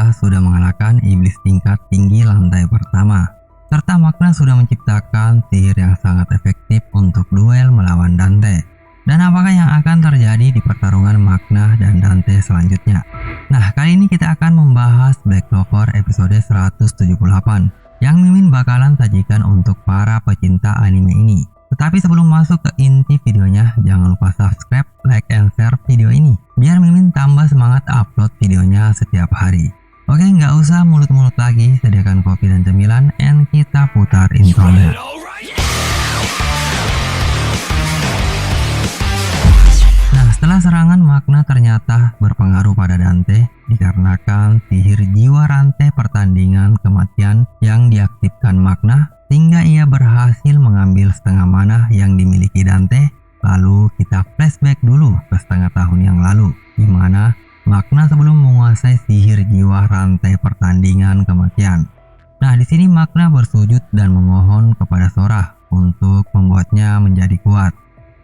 Sora sudah mengalahkan iblis tingkat tinggi lantai pertama, serta Makna sudah menciptakan sihir yang sangat efektif untuk duel melawan Dante. Dan apakah yang akan terjadi di pertarungan Makna dan Dante selanjutnya? Nah, kali ini kita akan membahas Black Clover episode 178 yang Mimin bakalan sajikan untuk para pecinta anime ini. Tetapi sebelum masuk ke inti videonya, jangan lupa subscribe, like, and share video ini biar Mimin tambah semangat upload videonya setiap hari. Oke, nggak usah mulut-mulut lagi, sediakan kopi dan cemilan, and kita putar intronya. Nah, setelah serangan Makna ternyata berpengaruh pada Dante dikarenakan sihir jiwa rantai pertandingan kematian yang diaktifkan Makna, sehingga ia berhasil mengambil setengah mana yang dimiliki Dante. Lalu kita flashback dulu ke setengah tahun yang lalu, di mana Makna sebelum menguasai sihir jiwa rantai pertandingan kematian. Nah, di sini Makna bersujud dan memohon kepada Sora untuk membuatnya menjadi kuat.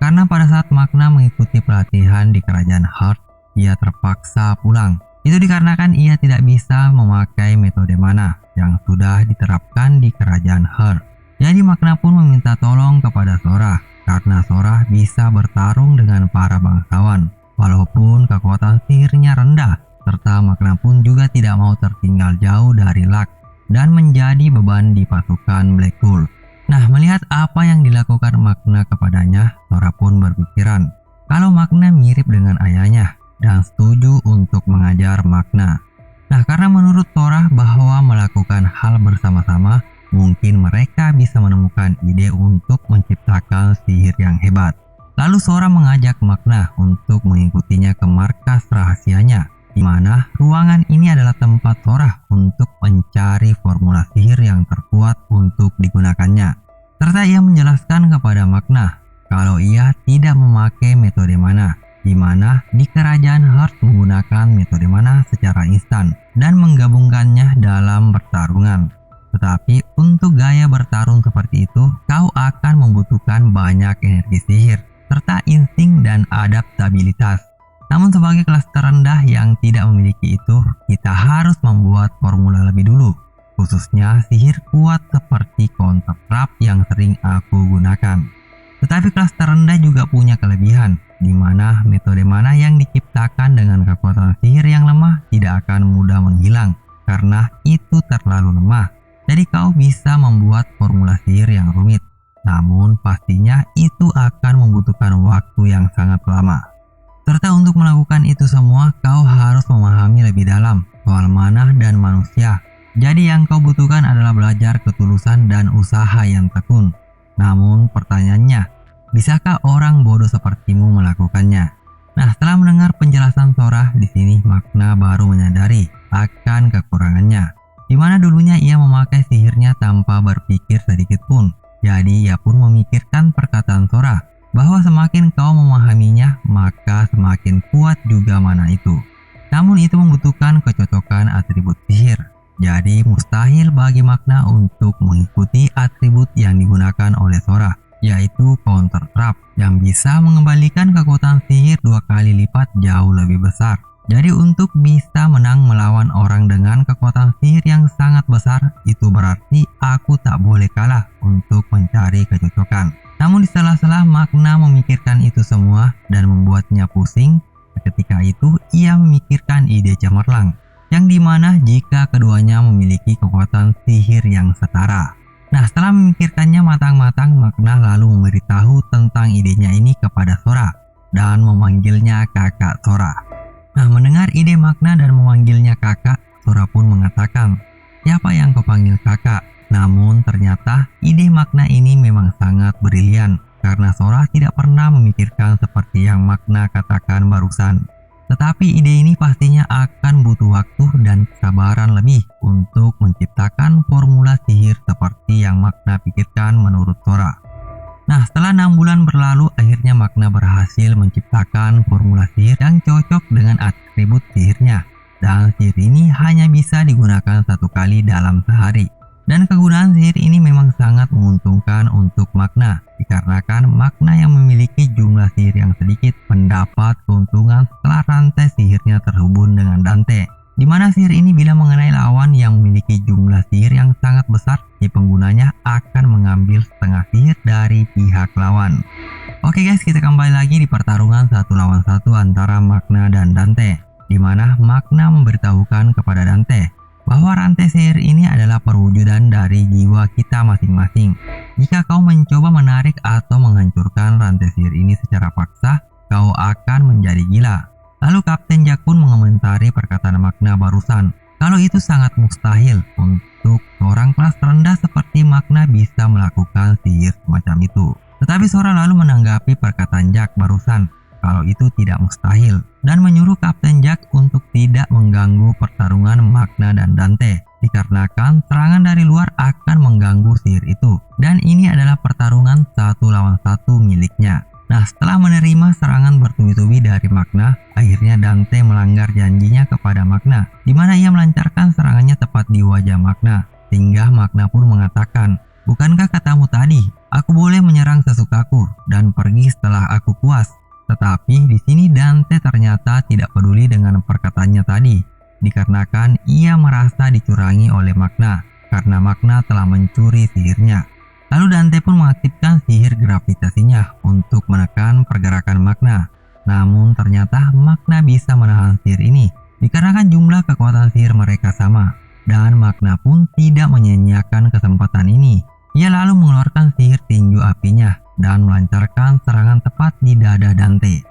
Karena pada saat Makna mengikuti pelatihan di kerajaan Heart, ia terpaksa pulang. Itu dikarenakan ia tidak bisa memakai metode mana yang sudah diterapkan di kerajaan Heart. Jadi Makna pun meminta tolong kepada Sora, karena Sora bisa bertarung dengan para bangsawan walaupun kekuatan sihirnya rendah, serta Makna pun juga tidak mau tertinggal jauh dari Luck dan menjadi beban di pasukan Black Hole. Nah, melihat apa yang dilakukan Makna kepadanya, Sora pun berpikiran kalau Makna mirip dengan ayahnya dan setuju untuk mengajar Makna. Nah, karena menurut Sora bahwa melakukan hal bersama-sama, mungkin mereka bisa menemukan ide untuk menciptakan sihir yang hebat. Lalu Sora mengajak Makna untuk mengikutinya ke markas rahasianya, di mana ruangan ini adalah tempat Sora untuk mencari formula sihir yang terkuat untuk digunakannya. Serta ia menjelaskan kepada Makna kalau ia tidak memakai metode mana, di mana di kerajaan Heart menggunakan metode mana secara instan dan menggabungkannya dalam pertarungan. Tetapi untuk gaya bertarung seperti itu, kau akan membutuhkan banyak energi sihir, serta insting dan adaptabilitas. Namun sebagai kelas terendah yang tidak memiliki itu, kita harus membuat formula lebih dulu, khususnya sihir kuat seperti counter trap yang sering aku gunakan. Tetapi kelas terendah juga punya kelebihan, di mana metode mana yang diciptakan dengan kekuatan sihir yang lemah tidak akan mudah menghilang karena itu terlalu lemah. Jadi kau bisa membuat formula sihir yang rumit, namun pastinya itu akan membutuhkan waktu yang sangat lama. Serta untuk melakukan itu semua, kau harus memahami lebih dalam soal mana dan manusia. Jadi yang kau butuhkan adalah belajar ketulusan dan usaha yang tekun. Namun pertanyaannya, bisakah orang bodoh sepertimu melakukannya? Nah, setelah mendengar penjelasan Sora, di sini Makna baru menyadari akan kekurangannya, di mana dulunya ia memakai sihirnya tanpa berpikir sedikit pun. Jadi ia pun memikirkan perkataan Sora bahwa semakin kau memahaminya, maka semakin kuat juga mana itu. Namun itu membutuhkan kecocokan atribut sihir. Jadi mustahil bagi Makna untuk mengikuti atribut yang digunakan oleh Sora, yaitu counter trap yang bisa mengembalikan kekuatan sihir 2 kali lipat jauh lebih besar. Jadi untuk bisa menang melawan orang dengan kekuatan sihir yang sangat besar, itu berarti aku tak boleh kalah untuk mencari kecocokan. Namun di sela-sela Makna memikirkan itu semua dan membuatnya pusing, ketika itu ia memikirkan ide cemerlang, yang dimana jika keduanya memiliki kekuatan sihir yang setara. Nah, setelah memikirkannya matang-matang, Makna lalu memberitahu tentang idenya ini kepada Sora dan memanggilnya kakak Sora. Nah, mendengar ide Makna dan memanggilnya kakak, Sora pun mengatakan, "Siapa yang kau panggil kakak?" Namun ternyata ide Makna ini memang sangat brilian, karena Sora tidak pernah memikirkan seperti yang Makna katakan barusan. Tetapi ide ini pastinya akan butuh waktu dan kesabaran lebih untuk menciptakan formula sihir seperti yang Makna pikirkan menurut Sora. Nah, setelah 6 bulan berlalu, akhirnya Makna berhasil menciptakan formula sihir yang cocok dengan atribut sihirnya. Dan sihir ini hanya bisa digunakan 1 kali dalam sehari. Dan kegunaan sihir ini memang sangat menguntungkan untuk Makna, dikarenakan Makna yang memiliki jumlah sihir yang sedikit mendapat keuntungan setelah rantai sihirnya terhubung dengan Dante. di mana sihir ini bila mengenai lawan yang memiliki jumlah sihir yang sangat besar, si penggunanya akan mengambil setengah sihir dari pihak lawan. Oke guys, kita kembali lagi di pertarungan 1 lawan 1 antara Magna dan Dante, di mana Magna memberitahukan kepada Dante bahwa rantai sihir ini adalah perwujudan dari jiwa kita masing-masing. Jika kau mencoba menarik atau menghancurkan rantai sihir ini secara paksa, kau akan menjadi gila. Lalu Kapten Jack pun mengomentari perkataan Magna barusan, kalau itu sangat mustahil untuk seorang kelas rendah seperti Magna bisa melakukan sihir semacam itu. Tetapi Sora lalu menanggapi perkataan Jack barusan, kalau itu tidak mustahil, dan menyuruh Kapten Jack untuk tidak mengganggu pertarungan Magna dan Dante, dikarenakan serangan dari luar akan mengganggu sihir itu, dan ini adalah pertarungan 1 lawan 1 miliknya. Nah, setelah menerima serangan bertubi-tubi dari Magna, akhirnya Dante melanggar janjinya kepada Magna, di mana ia melancarkan serangannya tepat di wajah Magna, sehingga Magna pun mengatakan, bukankah katamu tadi, aku boleh menyerang sesukaku dan pergi setelah aku puas? Tetapi di sini Dante ternyata tidak peduli dengan perkataannya tadi, dikarenakan ia merasa dicurangi oleh Magna, karena Magna telah mencuri sihirnya. Lalu Dante pun mengaktifkan sihir gravitasinya untuk menekan pergerakan Magna. Namun ternyata Magna bisa menahan sihir ini, dikarenakan jumlah kekuatan sihir mereka sama. Dan Magna pun tidak menyia-nyiakan kesempatan ini. Ia lalu mengeluarkan sihir tinju apinya dan melancarkan serangan tepat di dada Dante.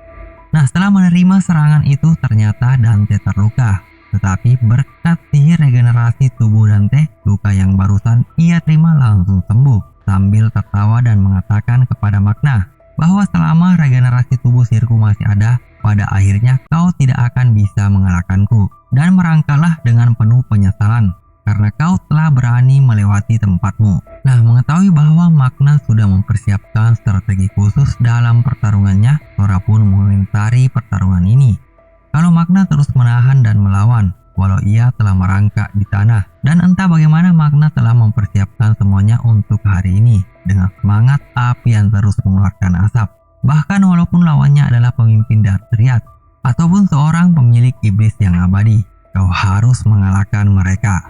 Nah, setelah menerima serangan itu ternyata Dante terluka. Tetapi berkat sihir regenerasi tubuh Dante, luka yang barusan ia terima langsung sembuh, sambil tertawa dan mengatakan kepada Magna bahwa selama regenerasi tubuh sihirku masih ada, pada akhirnya kau tidak akan bisa mengalahkanku, dan merangkaklah dengan penuh penyesalan karena kau telah berani melewati tempatmu. Nah, mengetahui bahwa Magna sudah mempersiapkan strategi khusus dalam pertarungannya, Sora pun mengomentari pertarungan ini. Kalau Magna terus menahan dan melawan, walau ia telah merangkak di tanah, dan entah bagaimana Magna telah mempersiapkan semuanya untuk hari ini dengan semangat api yang terus mengeluarkan asap. Bahkan walaupun lawannya adalah pemimpin Dartriad ataupun seorang pemilik iblis yang abadi, kau harus mengalahkan mereka.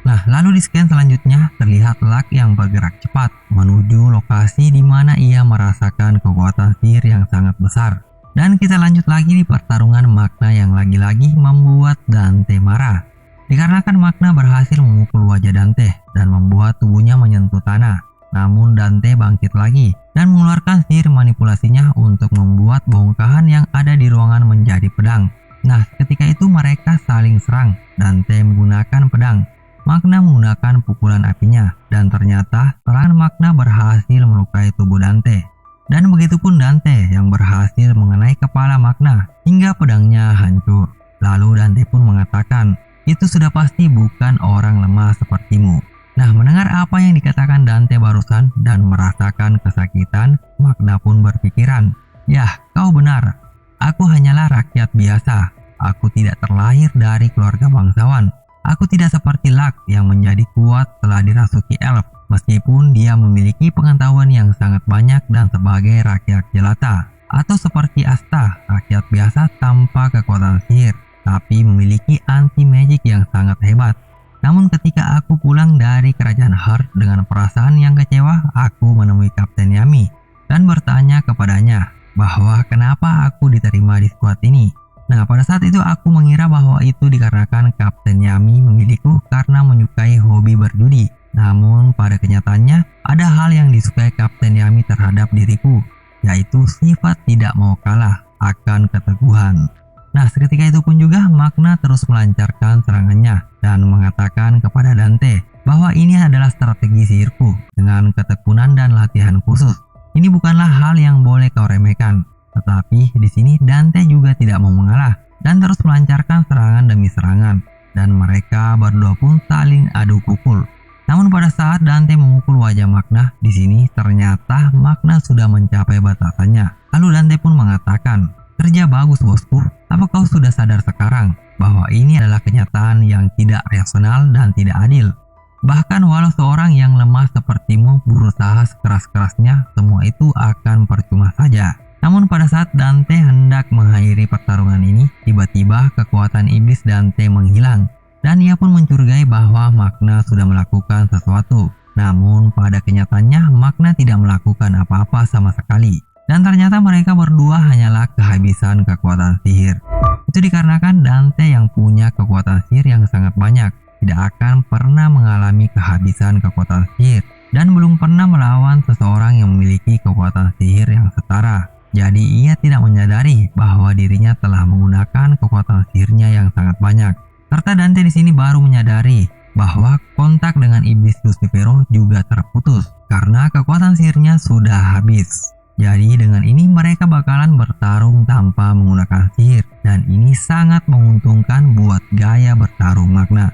Nah, lalu di scan selanjutnya terlihat Luck yang bergerak cepat menuju lokasi di mana ia merasakan kekuatan sihir yang sangat besar. Dan kita lanjut lagi di pertarungan Magna yang lagi-lagi membuat Dante marah. Dikarenakan Magna berhasil memukul wajah Dante dan membuat tubuhnya menyentuh tanah. Namun Dante bangkit lagi dan mengeluarkan sihir manipulasinya untuk membuat bongkahan yang ada di ruangan menjadi pedang. Nah, ketika itu mereka saling serang. Dante menggunakan pedang, Magna menggunakan pukulan apinya, dan ternyata serangan Magna berhasil melukai tubuh Dante. Dan begitupun Dante yang berhasil mengenai kepala Magna hingga pedangnya hancur. Lalu Dante pun mengatakan, itu sudah pasti bukan orang lemah sepertimu. Nah, mendengar apa yang dikatakan Dante barusan dan merasakan kesakitan, Magna pun berpikiran, yah, kau benar. Aku hanyalah rakyat biasa. Aku tidak terlahir dari keluarga bangsawan. Aku tidak seperti Luck yang menjadi kuat setelah dirasuki elf, meskipun dia memiliki pengetahuan yang sangat banyak dan sebagai rakyat jelata. Atau seperti Asta, rakyat biasa tanpa kekuatan sihir, tapi memiliki anti-magic yang sangat hebat. Namun ketika aku pulang dari kerajaan Heart dengan perasaan yang kecewa, aku menemui Kapten Yami dan bertanya kepadanya bahwa kenapa aku diterima di skuad ini. Nah, pada saat itu aku mengira bahwa itu dikarenakan Kapten Yami memilihku karena menyukai hobi berjudi. Namun pada kenyataannya ada hal yang disukai Kapten Yami terhadap diriku, yaitu sifat tidak mau kalah akan keteguhan. Nah, seketika itu pun juga Magna terus melancarkan serangannya dan mengatakan kepada Dante bahwa ini adalah strategi sihirku dengan ketekunan dan latihan khusus. Ini bukanlah hal yang boleh kau remehkan. Tetapi di sini Dante juga tidak mau mengalah dan terus melancarkan serangan demi serangan, dan mereka berdua pun saling adu pukul. Namun pada saat Dante memukul wajah Magna, di sini ternyata Magna sudah mencapai batasannya. Lalu Dante pun mengatakan, kerja bagus bosku, apa kau sudah sadar sekarang bahwa ini adalah kenyataan yang tidak rasional dan tidak adil? Bahkan walau seorang yang lemah sepertimu berusaha sekeras-kerasnya, semua itu akan percuma saja. Namun pada saat Dante hendak mengakhiri pertarungan ini, tiba-tiba kekuatan iblis Dante menghilang dan ia pun mencurigai bahwa Magna sudah melakukan sesuatu. Namun pada kenyataannya Magna tidak melakukan apa-apa sama sekali. Dan ternyata mereka berdua hanyalah kehabisan kekuatan sihir. Itu dikarenakan Dante yang punya kekuatan sihir yang sangat banyak tidak akan pernah mengalami kehabisan kekuatan sihir dan belum pernah melawan seseorang yang memiliki kekuatan sihir yang setara. Jadi ia tidak menyadari bahwa dirinya telah menggunakan kekuatan sihirnya yang sangat banyak. Serta Dante di sini baru menyadari bahwa kontak dengan iblis Lucifero juga terputus karena kekuatan sihirnya sudah habis. Jadi dengan ini mereka bakalan bertarung tanpa menggunakan sihir dan ini sangat menguntungkan buat gaya bertarung Magna.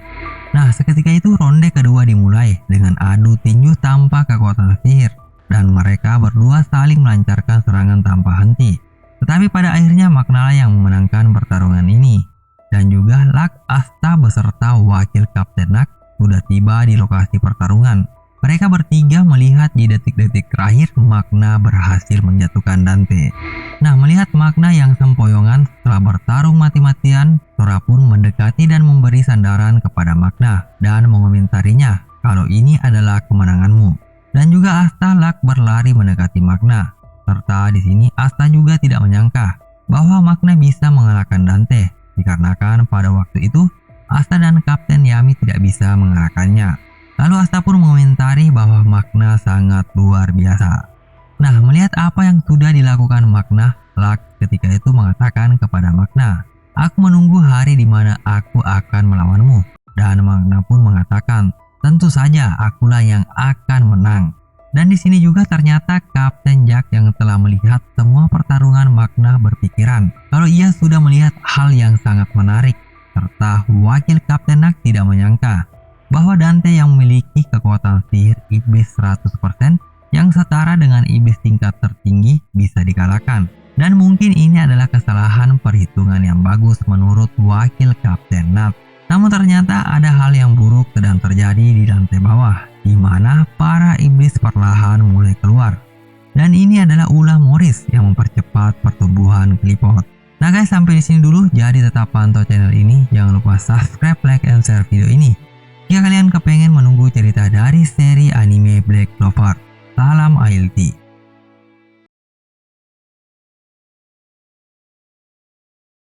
Nah, seketika itu ronde kedua dimulai dengan adu tinju tanpa kekuatan sihir dan mereka berdua saling melancarkan serangan tanpa henti. Tetapi pada akhirnya Magna yang memenangkan pertarungan ini. Dan juga Luck, Asta beserta wakil Kapten Nak sudah tiba di lokasi pertarungan. Mereka bertiga melihat di detik-detik terakhir Magna berhasil menjatuhkan Dante. Nah, melihat Magna yang sempoyongan setelah bertarung mati-matian, Sora pun mendekati dan memberi sandaran kepada Magna dan mengomentarinya kalau ini adalah kemenanganmu. Dan juga Asta Luck berlari mendekati Magna. Serta di sini Asta juga tidak menyangka bahwa Magna bisa mengalahkan Dante, dikarenakan pada waktu itu Asta dan Kapten Yami tidak bisa mengalahkannya. Lalu Asta pun mengomentari bahwa Magna sangat luar biasa. Nah, melihat apa yang sudah dilakukan Magna, Luck ketika itu mengatakan kepada Magna, "Aku menunggu hari di mana aku akan melawanmu." Dan Magna pun mengatakan, "Tentu saja akulah yang akan menang." Dan di sini juga ternyata Kapten Jack yang telah melihat semua pertarungan Magna berpikiran kalau ia sudah melihat hal yang sangat menarik. Serta wakil Kapten Nak tidak menyangka bahwa Dante yang memiliki kekuatan sihir iblis 100% yang setara dengan iblis tingkat tertinggi bisa dikalahkan. Dan mungkin ini adalah kesalahan perhitungan yang bagus menurut wakil Kapten Nat. Namun ternyata ada hal yang buruk sedang terjadi di Dante bawah, di mana para iblis perlahan mulai keluar. Dan ini adalah ulah Morris yang mempercepat pertumbuhan Clippot. Nah guys, sampai di sini dulu. Jadi tetap pantau channel ini. Jangan lupa subscribe, like, and share video ini jika kalian kepengen menunggu cerita dari seri anime Black Clover. Salam ALT.